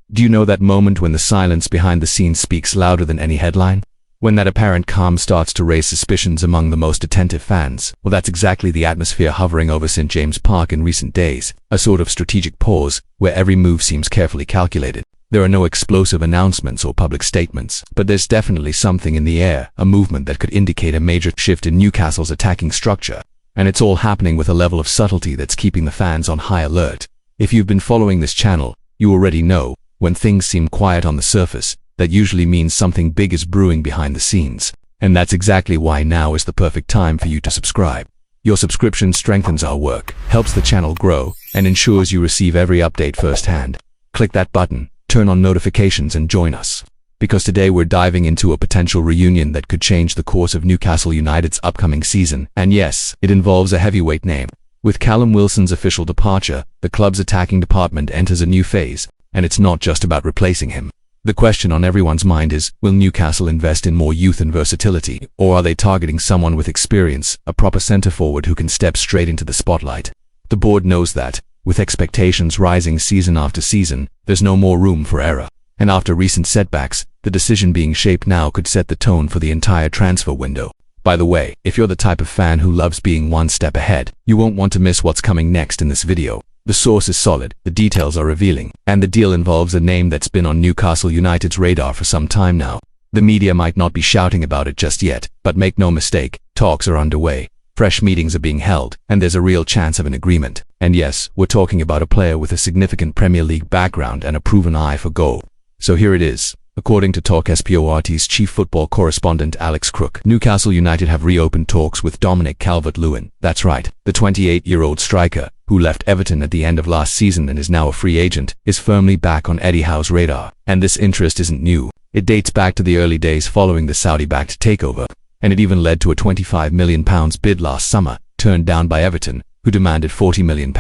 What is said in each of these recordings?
Do you know that moment when the silence behind the scenes speaks louder than any headline? When that apparent calm starts to raise suspicions among the most attentive fans? Well, that's exactly the atmosphere hovering over St. James Park in recent days, a sort of strategic pause where every move seems carefully calculated. There are no explosive announcements or public statements, but there's definitely something in the air, a movement that could indicate a major shift in Newcastle's attacking structure. And it's all happening with a level of subtlety that's keeping the fans on high alert. If you've been following this channel, you already know, when things seem quiet on the surface, that usually means something big is brewing behind the scenes. And that's exactly why now is the perfect time for you to subscribe. Your subscription strengthens our work, helps the channel grow, and ensures you receive every update firsthand. Click that button, turn on notifications, and join us. Because today we're diving into a potential reunion that could change the course of Newcastle United's upcoming season. And yes, it involves a heavyweight name. With Callum Wilson's official departure, the club's attacking department enters a new phase, and it's not just about replacing him. The question on everyone's mind is, will Newcastle invest in more youth and versatility, or are they targeting someone with experience, a proper centre-forward who can step straight into the spotlight? The board knows that, with expectations rising season after season, there's no more room for error. And after recent setbacks, the decision being shaped now could set the tone for the entire transfer window. By the way, if you're the type of fan who loves being one step ahead, you won't want to miss what's coming next in this video. The source is solid, the details are revealing, and the deal involves a name that's been on Newcastle United's radar for some time now. The media might not be shouting about it just yet, but make no mistake, talks are underway. Fresh meetings are being held, and there's a real chance of an agreement. And yes, we're talking about a player with a significant Premier League background and a proven eye for goal. So here it is. According to NEWCASTLE's chief football correspondent Alex Crook, Newcastle United have reopened talks with Dominic Calvert-Lewin. That's right, the 28-year-old striker, who left Everton at the end of last season and is now a free agent, is firmly back on Eddie Howe's radar. And this interest isn't new. It dates back to the early days following the Saudi-backed takeover, and it even led to a £25 million bid last summer, turned down by Everton, who demanded £40 million.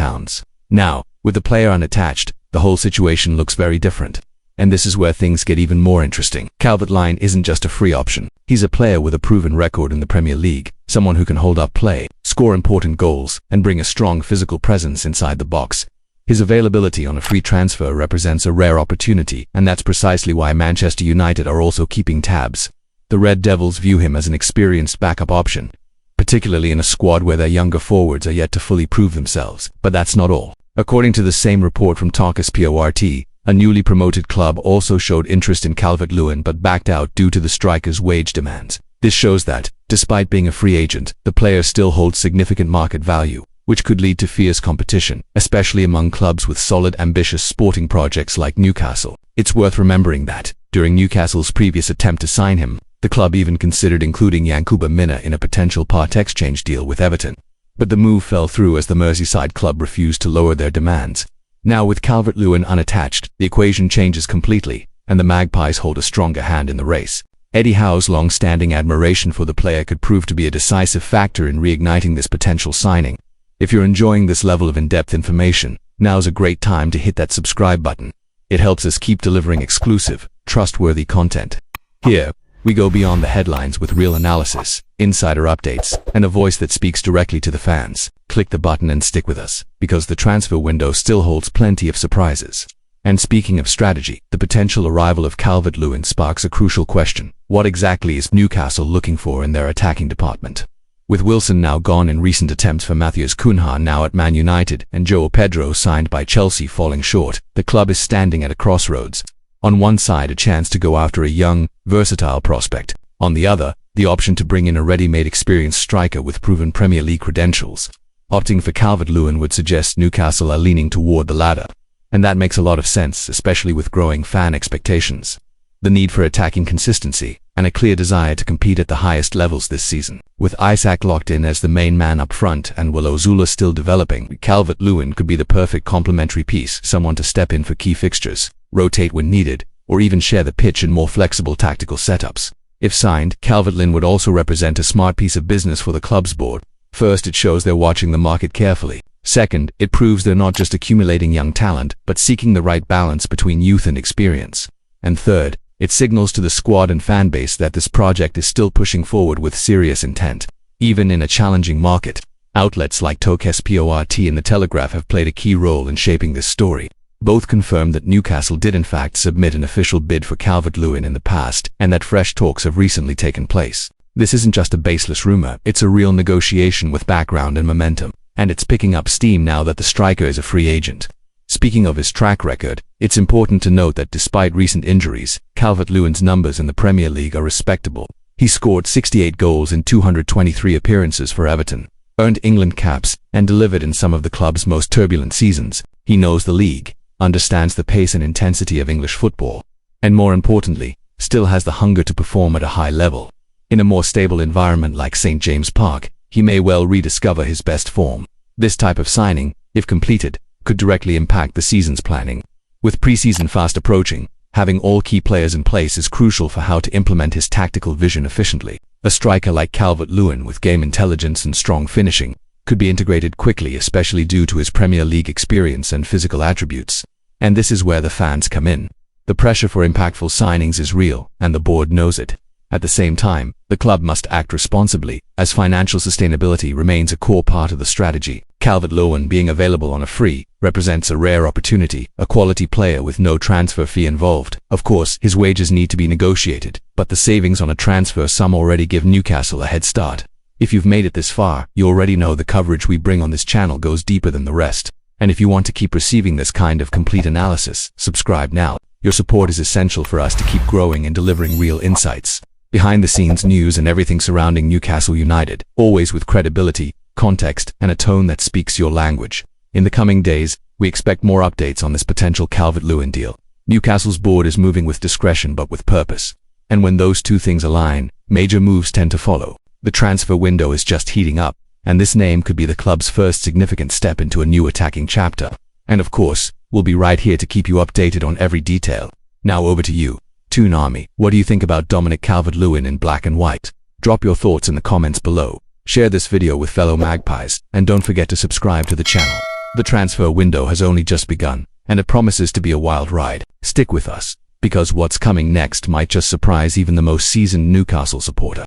Now, with the player unattached, the whole situation looks very different. And this is where things get even more interesting. Calvert-Lewin isn't just a free option. He's a player with a proven record in the Premier League, someone who can hold up play, score important goals, and bring a strong physical presence inside the box. His availability on a free transfer represents a rare opportunity, and that's precisely why Manchester United are also keeping tabs. The Red Devils view him as an experienced backup option, particularly in a squad where their younger forwards are yet to fully prove themselves. But that's not all. According to the same report from NEWCASTLE, a newly promoted club also showed interest in Calvert-Lewin but backed out due to the striker's wage demands. This shows that, despite being a free agent, the player still holds significant market value, which could lead to fierce competition, especially among clubs with solid, ambitious sporting projects like Newcastle. It's worth remembering that, during Newcastle's previous attempt to sign him, the club even considered including Yankuba Minna in a potential part exchange deal with Everton. But the move fell through as the Merseyside club refused to lower their demands. Now with Calvert-Lewin unattached, the equation changes completely, and the Magpies hold a stronger hand in the race. Eddie Howe's long-standing admiration for the player could prove to be a decisive factor in reigniting this potential signing. If you're enjoying this level of in-depth information, now's a great time to hit that subscribe button. It helps us keep delivering exclusive, trustworthy content. Here, we go beyond the headlines with real analysis, insider updates, and a voice that speaks directly to the fans. Click the button and stick with us, because the transfer window still holds plenty of surprises. And speaking of strategy, the potential arrival of Calvert-Lewin sparks a crucial question. What exactly is Newcastle looking for in their attacking department? With Wilson now gone in recent attempts for Matheus Cunha now at Man United and João Pedro signed by Chelsea falling short, the club is standing at a crossroads. On one side, a chance to go after a young, versatile prospect. On the other, the option to bring in a ready-made experienced striker with proven Premier League credentials. Opting for Calvert-Lewin would suggest Newcastle are leaning toward the latter. And that makes a lot of sense, especially with growing fan expectations. The need for attacking consistency, and a clear desire to compete at the highest levels this season. With Isak locked in as the main man up front and Will Ozula still developing, Calvert-Lewin could be the perfect complementary piece, someone to step in for key fixtures, rotate when needed, or even share the pitch in more flexible tactical setups. If signed, Calvert-Lewin would also represent a smart piece of business for the club's board. First, it shows they're watching the market carefully. Second, it proves they're not just accumulating young talent, but seeking the right balance between youth and experience. And third, it signals to the squad and fan base that this project is still pushing forward with serious intent, even in a challenging market. Outlets like NEWCASTLE and The Telegraph have played a key role in shaping this story. Both confirmed that Newcastle did in fact submit an official bid for Calvert-Lewin in the past, and that fresh talks have recently taken place. This isn't just a baseless rumor, it's a real negotiation with background and momentum, and it's picking up steam now that the striker is a free agent. Speaking of his track record, it's important to note that despite recent injuries, Calvert-Lewin's numbers in the Premier League are respectable. He scored 68 goals in 223 appearances for Everton, earned England caps, and delivered in some of the club's most turbulent seasons. He knows the league, understands the pace and intensity of English football, and more importantly, still has the hunger to perform at a high level. In a more stable environment like St. James Park, he may well rediscover his best form. This type of signing, if completed, could directly impact the season's planning. With preseason fast approaching, having all key players in place is crucial for how to implement his tactical vision efficiently. A striker like Calvert-Lewin with game intelligence and strong finishing could be integrated quickly, especially due to his Premier League experience and physical attributes. And this is where the fans come in. The pressure for impactful signings is real, and the board knows it. At the same time, the club must act responsibly, as financial sustainability remains a core part of the strategy. Calvert-Lewin being available on a free represents a rare opportunity, a quality player with no transfer fee involved. Of course, his wages need to be negotiated, but the savings on a transfer sum already give Newcastle a head start. If you've made it this far, you already know the coverage we bring on this channel goes deeper than the rest. And if you want to keep receiving this kind of complete analysis, subscribe now. Your support is essential for us to keep growing and delivering real insights. Behind-the-scenes news and everything surrounding Newcastle United, always with credibility, context, and a tone that speaks your language. In the coming days, we expect more updates on this potential Calvert-Lewin deal. Newcastle's board is moving with discretion but with purpose. And when those two things align, major moves tend to follow. The transfer window is just heating up, and this name could be the club's first significant step into a new attacking chapter. And of course, we'll be right here to keep you updated on every detail. Now over to you, Toon Army. What do you think about Dominic Calvert-Lewin in black and white? Drop your thoughts in the comments below. Share this video with fellow Magpies, and don't forget to subscribe to the channel. The transfer window has only just begun, and it promises to be a wild ride. Stick with us, because what's coming next might just surprise even the most seasoned Newcastle supporter.